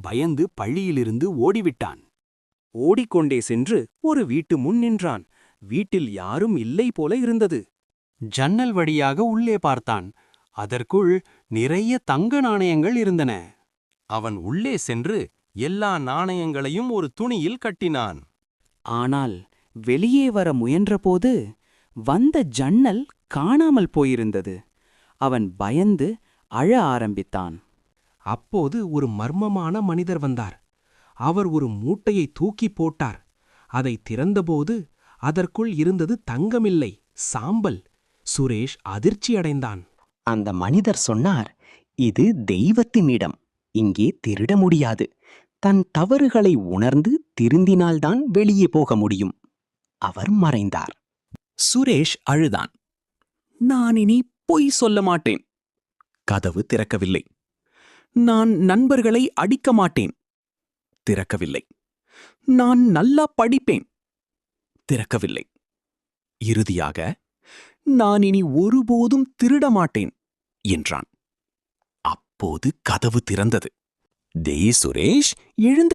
பயந்து பள்ளியிலிருந்து ஓடிவிட்டான். ஓடிக்கொண்டே சென்று ஒரு வீட்டு முன் நின்றான். வீட்டில் யாரும் இல்லை போல இருந்தது. ஜன்னல் வழியாக உள்ளே பார்த்தான். அதற்குள் நிறைய தங்க நாணயங்கள் இருந்தன. அவன் உள்ளே சென்று எல்லா நாணயங்களையும் ஒரு துணியில் கட்டினான். ஆனால் வெளியே வர முயன்றபோது வந்த ஜன்னல் காணாமல் போயிருந்தது. அவன் பயந்து அழ ஆரம்பித்தான். அப்போது ஒரு மர்மமான மனிதர் வந்தார். அவர் ஒரு மூட்டையை தூக்கி போட்டார். அதை திறந்தபோது அதற்குள் இருந்தது தங்கமில்லை, சாம்பல். சுரேஷ் அதிர்ச்சியடைந்தான். அந்த மனிதர் சொன்னார், இது தெய்வத்தின் இடம், இங்கே திருட முடியாது. தன் தவறுகளை உணர்ந்து திருந்தினால்தான் வெளியே போக முடியும். அவர் மறைந்தார். சுரேஷ் அழுதான். நான் இனி பொய் சொல்ல மாட்டேன். கதவு திறக்கவில்லை. நான் நண்பர்களை அடிக்க மாட்டேன். திறக்கவில்லை. நான் நல்லா படிப்பேன். திறக்கவில்லை. இறுதியாக, நான் இனி ஒருபோதும் திருட மாட்டேன் என்றான். அப்போது கதவு திறந்தது. டேய் சுரேஷ், எழுந்து